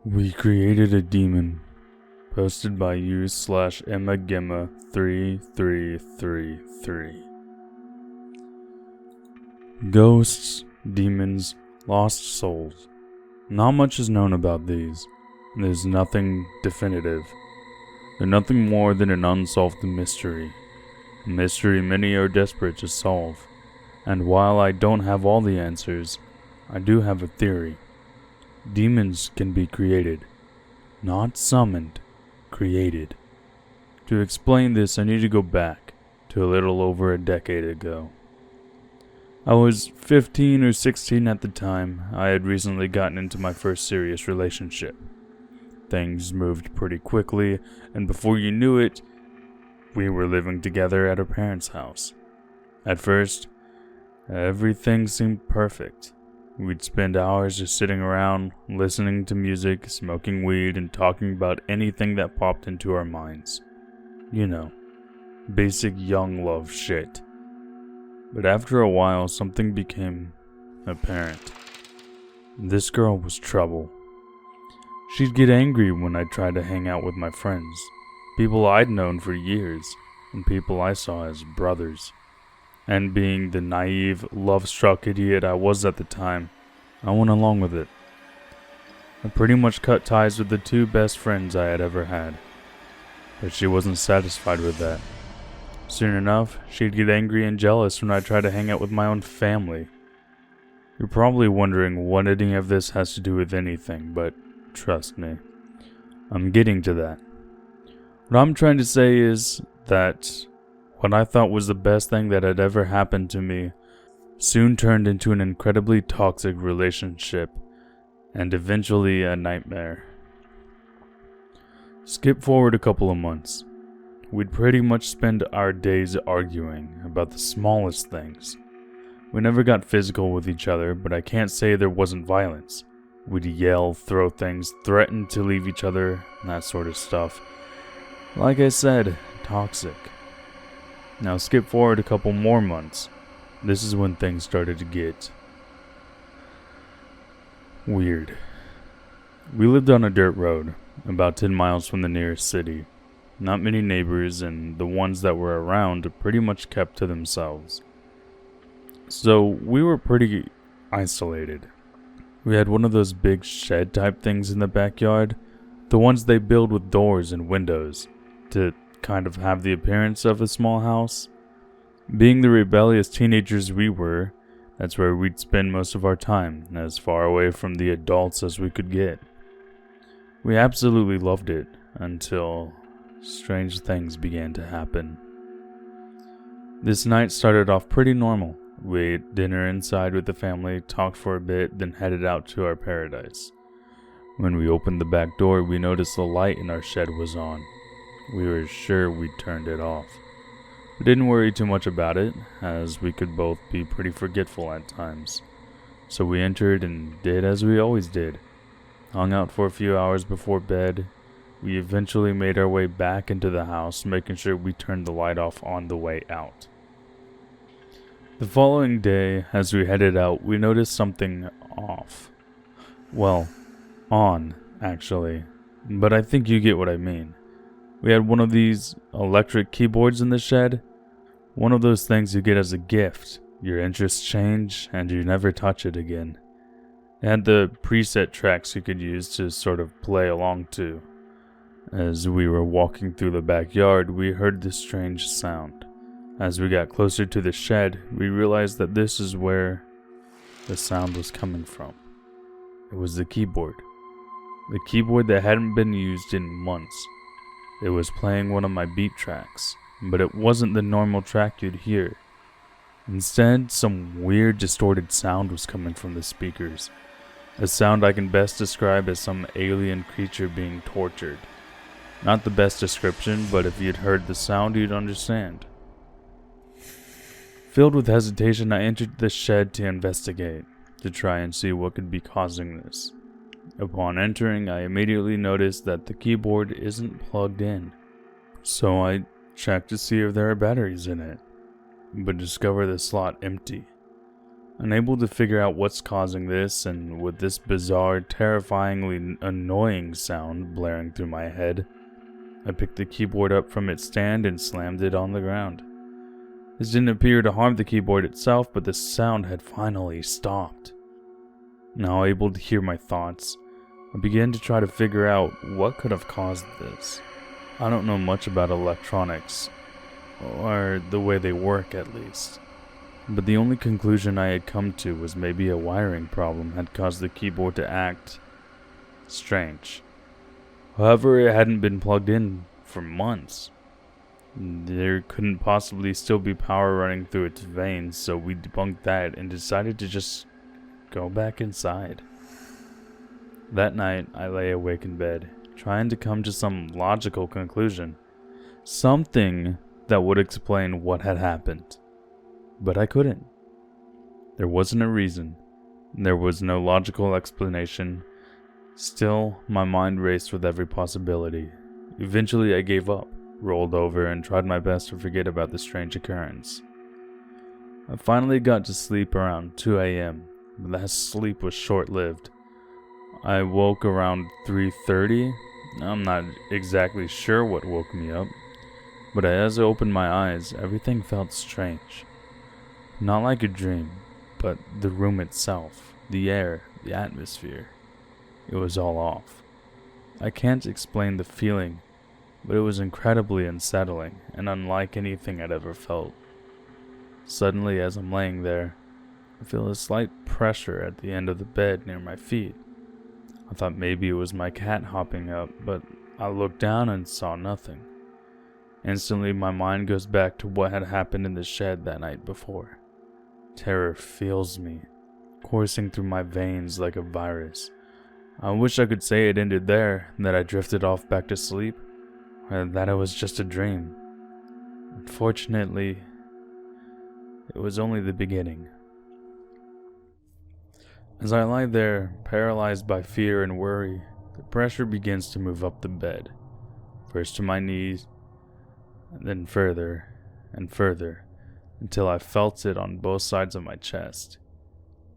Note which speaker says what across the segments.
Speaker 1: We created a demon. Posted by you/EmmaGemma3333. Ghosts, demons, lost souls. Not much is known about these. There's nothing definitive. They're nothing more than an unsolved mystery. A mystery many are desperate to solve. And while I don't have all the answers, I do have a theory. Demons can be created. Not summoned. Created. To explain this, I need to go back to a little over a decade ago. I was 15 or 16 at the time. I had recently gotten into my first serious relationship. Things moved pretty quickly, and before you knew it, we were living together at our parents' house. At first, everything seemed perfect. We'd spend hours just sitting around, listening to music, smoking weed, and talking about anything that popped into our minds. You know, basic young love shit. But after a while, something became apparent. This girl was trouble. She'd get angry when I tried to hang out with my friends, people I'd known for years, and people I saw as brothers. And being the naive, love-struck idiot I was at the time, I went along with it. I pretty much cut ties with the two best friends I had ever had. But she wasn't satisfied with that. Soon enough, she'd get angry and jealous when I tried to hang out with my own family. You're probably wondering what any of this has to do with anything, but trust me, I'm getting to that. What I'm trying to say is that what I thought was the best thing that had ever happened to me soon turned into an incredibly toxic relationship and eventually a nightmare. Skip forward a couple of months. We'd pretty much spend our days arguing about the smallest things. We never got physical with each other, but I can't say there wasn't violence. We'd yell, throw things, threaten to leave each other, that sort of stuff. Like I said, toxic. Now skip forward a couple more months. This is when things started to get weird. We lived on a dirt road, about 10 miles from the nearest city. Not many neighbors, and the ones that were around pretty much kept to themselves. So we were pretty isolated. We had one of those big shed type things in the backyard, the ones they build with doors and windows, to kind of have the appearance of a small house. Being the rebellious teenagers we were, that's where we'd spend most of our time, as far away from the adults as we could get. We absolutely loved it, until strange things began to happen. This night started off pretty normal. We ate dinner inside with the family, talked for a bit, then headed out to our paradise. When we opened the back door, we noticed the light in our shed was on. We were sure we'd turned it off. We didn't worry too much about it, as we could both be pretty forgetful at times. So we entered and did as we always did. Hung out for a few hours before bed. We eventually made our way back into the house, making sure we turned the light off on the way out. The following day, as we headed out, we noticed something off. Well, on, actually. But I think you get what I mean. We had one of these electric keyboards in the shed. One of those things you get as a gift. Your interests change, and you never touch it again. It had the preset tracks you could use to sort of play along to. As we were walking through the backyard, we heard this strange sound. As we got closer to the shed, we realized that this is where the sound was coming from. It was the keyboard. The keyboard that hadn't been used in months. It was playing one of my beat tracks, but it wasn't the normal track you'd hear. Instead, some weird distorted sound was coming from the speakers. A sound I can best describe as some alien creature being tortured. Not the best description, but if you'd heard the sound, you'd understand. Filled with hesitation, I entered the shed to investigate, to try and see what could be causing this. Upon entering, I immediately noticed that the keyboard isn't plugged in. So I checked to see if there are batteries in it, but discovered the slot empty. Unable to figure out what's causing this, and with this bizarre, terrifyingly annoying sound blaring through my head, I picked the keyboard up from its stand and slammed it on the ground. This didn't appear to harm the keyboard itself, but the sound had finally stopped. Now able to hear my thoughts, I began to try to figure out what could have caused this. I don't know much about electronics, or the way they work at least, but the only conclusion I had come to was maybe a wiring problem had caused the keyboard to act strange. However, it hadn't been plugged in for months. There couldn't possibly still be power running through its veins, so we debunked that and decided to just go back inside. That night, I lay awake in bed, trying to come to some logical conclusion. Something that would explain what had happened. But I couldn't. There wasn't a reason. There was no logical explanation. Still, my mind raced with every possibility. Eventually, I gave up, rolled over, and tried my best to forget about the strange occurrence. I finally got to sleep around 2 a.m., but that sleep was short-lived. I woke around 3:30. I'm not exactly sure what woke me up, but as I opened my eyes, everything felt strange. Not like a dream, but the room itself, the air, the atmosphere. It was all off. I can't explain the feeling, but it was incredibly unsettling and unlike anything I'd ever felt. Suddenly, as I'm laying there, I feel a slight pressure at the end of the bed near my feet. I thought maybe it was my cat hopping up, but I looked down and saw nothing. Instantly, my mind goes back to what had happened in the shed that night before. Terror fills me, coursing through my veins like a virus. I wish I could say it ended there, that I drifted off back to sleep, or that it was just a dream. Unfortunately, it was only the beginning. As I lie there, paralyzed by fear and worry, the pressure begins to move up the bed, first to my knees, and then further and further, until I felt it on both sides of my chest.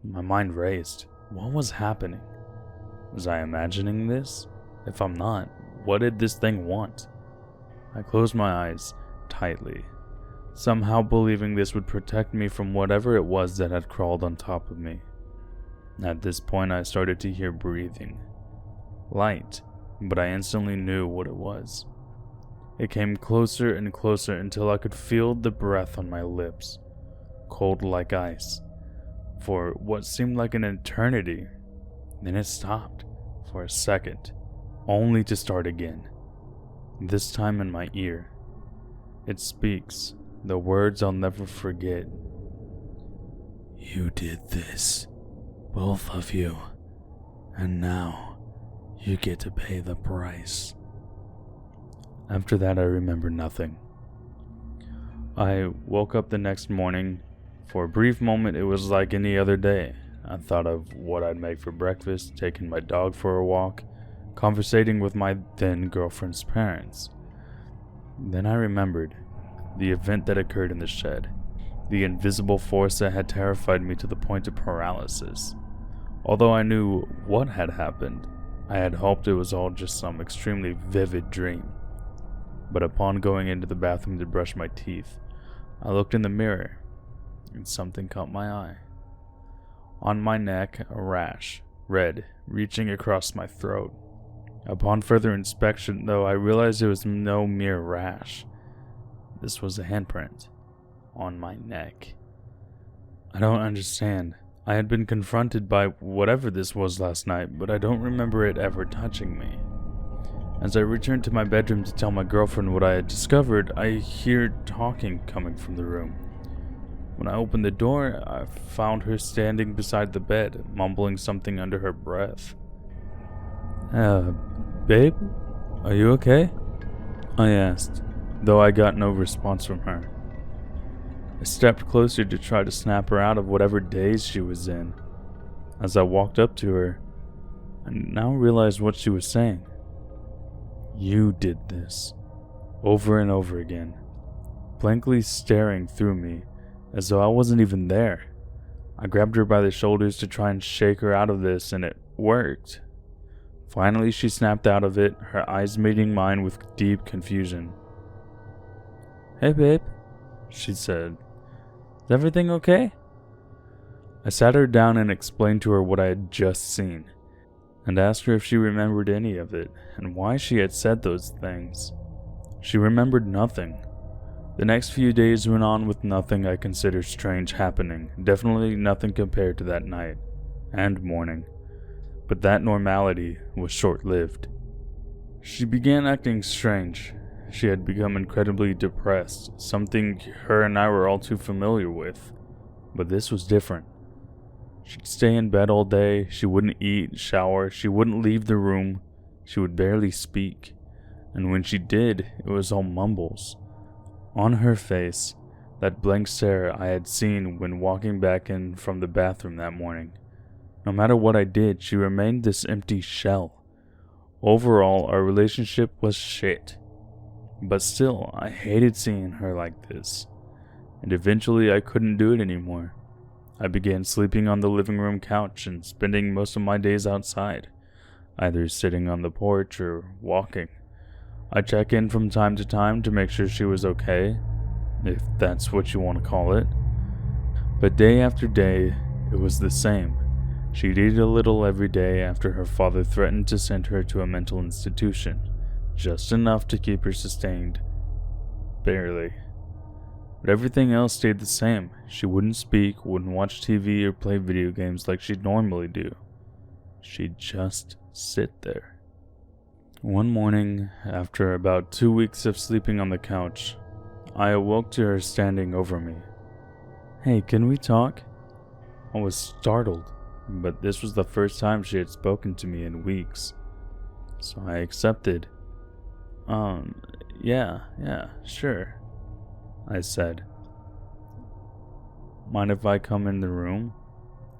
Speaker 1: My mind raced. What was happening? Was I imagining this? If I'm not, what did this thing want? I closed my eyes tightly, somehow believing this would protect me from whatever it was that had crawled on top of me. At this point, I started to hear breathing. Light, but I instantly knew what it was. It came closer and closer until I could feel the breath on my lips, cold like ice, for what seemed like an eternity. Then it stopped for a second, only to start again, this time in my ear. It speaks, the words I'll never forget. "You did this, both of you, and now you get to pay the price." After that, I remember nothing. I woke up the next morning. For a brief moment, it was like any other day. I thought of what I'd make for breakfast, taking my dog for a walk, conversating with my then girlfriend's parents. Then I remembered the event that occurred in the shed, the invisible force that had terrified me to the point of paralysis. Although I knew what had happened, I had hoped it was all just some extremely vivid dream. But upon going into the bathroom to brush my teeth, I looked in the mirror, and something caught my eye. On my neck, a rash, red, reaching across my throat. Upon further inspection, though, I realized it was no mere rash. This was a handprint on my neck. I don't understand. I had been confronted by whatever this was last night, but I don't remember it ever touching me. As I returned to my bedroom to tell my girlfriend what I had discovered, I hear talking coming from the room. When I opened the door, I found her standing beside the bed, mumbling something under her breath. Babe? Are you okay?" I asked, though I got no response from her. I stepped closer to try to snap her out of whatever daze she was in. As I walked up to her, I now realized what she was saying. "You did this," over and over again, blankly staring through me as though I wasn't even there. I grabbed her by the shoulders to try and shake her out of this, and it worked. Finally, she snapped out of it, her eyes meeting mine with deep confusion. "Hey, babe," she said. "Is everything okay?" I sat her down and explained to her what I had just seen, and asked her if she remembered any of it, and why she had said those things. She remembered nothing. The next few days went on with nothing I considered strange happening, definitely nothing compared to that night and morning. But that normality was short-lived. She began acting strange. She had become incredibly depressed, something her and I were all too familiar with. But this was different. She'd stay in bed all day, she wouldn't eat, shower, she wouldn't leave the room, she would barely speak. And when she did, it was all mumbles. On her face, that blank stare I had seen when walking back in from the bathroom that morning. No matter what I did, she remained this empty shell. Overall, our relationship was shit. But still, I hated seeing her like this. And eventually I couldn't do it anymore. I began sleeping on the living room couch and spending most of my days outside, either sitting on the porch or walking. I check in from time to time to make sure she was okay, if that's what you want to call it. But day after day, it was the same. She'd eat a little every day after her father threatened to send her to a mental institution, just enough to keep her sustained. Barely. But everything else stayed the same. She wouldn't speak, wouldn't watch TV or play video games like she'd normally do. She'd just sit there. One morning, after about 2 weeks of sleeping on the couch, I awoke to her standing over me. "Hey, can we talk?" I was startled, but this was the first time she had spoken to me in weeks. So I accepted. Yeah, sure," I said. "Mind if I come in the room?"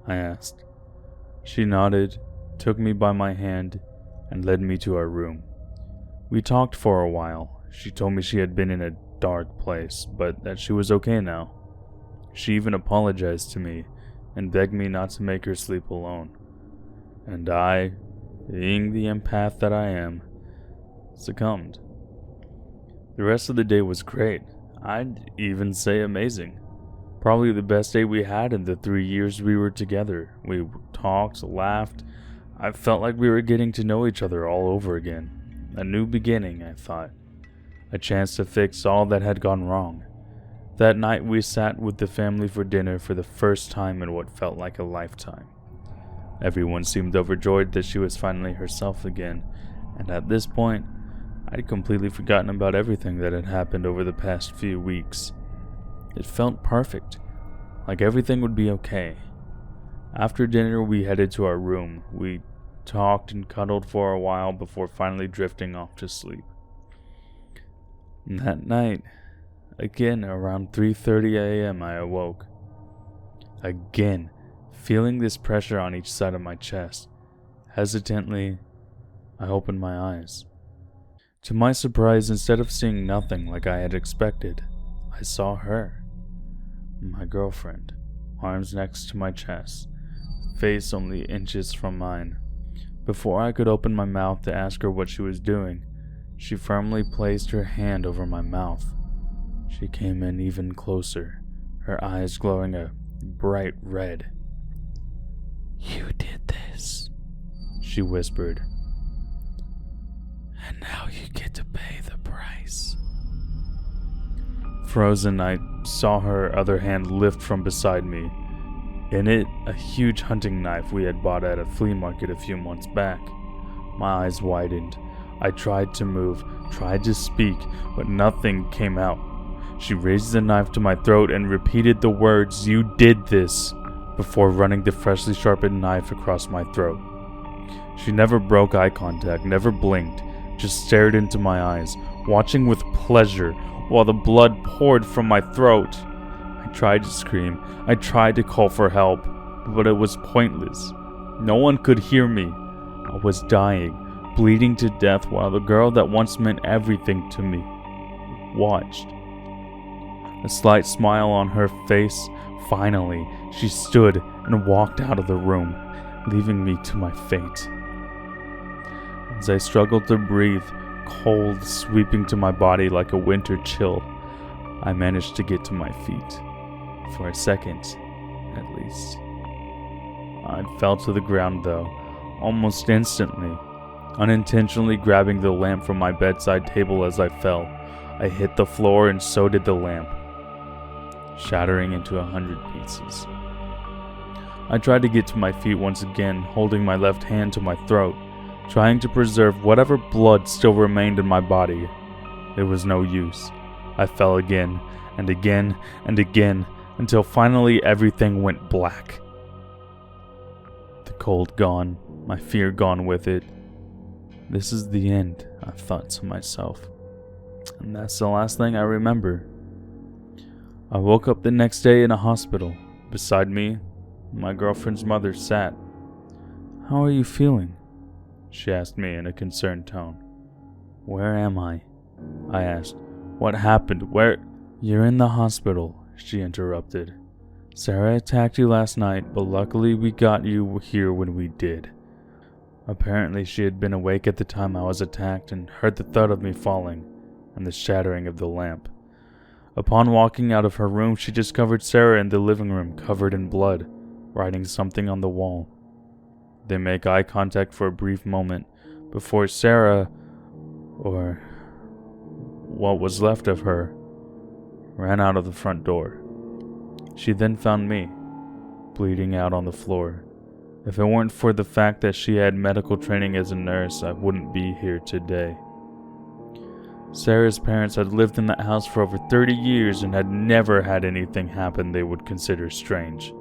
Speaker 1: I asked. She nodded, took me by my hand, and led me to our room. We talked for a while. She told me she had been in a dark place, but that she was okay now. She even apologized to me and begged me not to make her sleep alone. And I, being the empath that I am, succumbed. The rest of the day was great. I'd even say amazing. Probably the best day we had in the 3 years we were together. We talked, laughed. I felt like we were getting to know each other all over again. A new beginning, I thought. A chance to fix all that had gone wrong. That night we sat with the family for dinner for the first time in what felt like a lifetime. Everyone seemed overjoyed that she was finally herself again, and at this point, I'd completely forgotten about everything that had happened over the past few weeks. It felt perfect, like everything would be okay. After dinner, we headed to our room. We talked and cuddled for a while before finally drifting off to sleep. And that night, again around 3:30 a.m., I awoke. Again, feeling this pressure on each side of my chest. Hesitantly, I opened my eyes. To my surprise, instead of seeing nothing like I had expected, I saw her. My girlfriend, arms next to my chest, face only inches from mine. Before I could open my mouth to ask her what she was doing, she firmly placed her hand over my mouth. She came in even closer, her eyes glowing a bright red. "You did this," she whispered. "And now you get to pay the price." Frozen, I saw her other hand lift from beside me. In it, a huge hunting knife we had bought at a flea market a few months back. My eyes widened. I tried to move, tried to speak, but nothing came out. She raised the knife to my throat and repeated the words, "You did this," before running the freshly sharpened knife across my throat. She never broke eye contact, never blinked, just stared into my eyes, watching with pleasure while the blood poured from my throat. I tried to scream, I tried to call for help, but it was pointless. No one could hear me. I was dying, bleeding to death while the girl that once meant everything to me watched. A slight smile on her face. Finally, She stood and walked out of the room, leaving me to my fate. As I struggled to breathe, cold sweeping to my body like a winter chill, I managed to get to my feet. For a second, at least. I fell to the ground though, almost instantly. Unintentionally grabbing the lamp from my bedside table as I fell, I hit the floor and so did the lamp, shattering into 100 pieces. I tried to get to my feet once again, holding my left hand to my throat, trying to preserve whatever blood still remained in my body. It was no use. I fell again, and again, and again, until finally everything went black. The cold gone, my fear gone with it. This is the end, I thought to myself. And that's the last thing I remember. I woke up the next day in a hospital. Beside me, my girlfriend's mother sat. "How are you feeling?" she asked me in a concerned tone. "Where am I?" I asked. "What happened? Where?" "You're in the hospital," she interrupted. "Sarah attacked you last night, but luckily we got you here when we did." Apparently she had been awake at the time I was attacked and heard the thud of me falling and the shattering of the lamp. Upon walking out of her room, she discovered Sarah in the living room covered in blood, writing something on the wall. They make eye contact for a brief moment before Sarah, or what was left of her, ran out of the front door. She then found me, bleeding out on the floor. If it weren't for the fact that she had medical training as a nurse, I wouldn't be here today. Sarah's parents had lived in that house for over 30 years and had never had anything happen they would consider strange.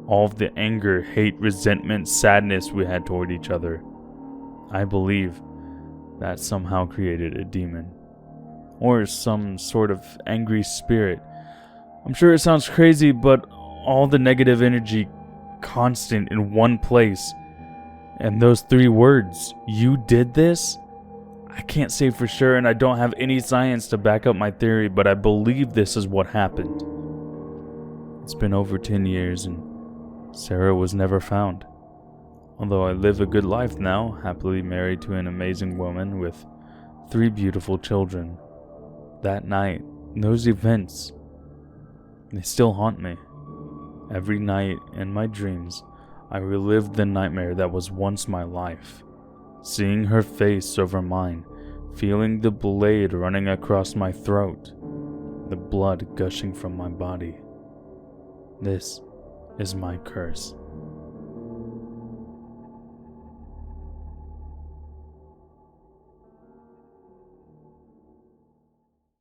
Speaker 1: All of the anger, hate, resentment, sadness we had toward each other. I believe that somehow created a demon. Or some sort of angry spirit. I'm sure it sounds crazy, but all the negative energy constant in one place. And those 3 words, "You did this?" I can't say for sure, and I don't have any science to back up my theory, but I believe this is what happened. It's been over 10 years, and Sarah was never found. Although I live a good life now, happily married to an amazing woman with 3 beautiful children. That night, those events, they still haunt me. Every night in my dreams, I relived the nightmare that was once my life. Seeing her face over mine, feeling the blade running across my throat, the blood gushing from my body. This is my curse.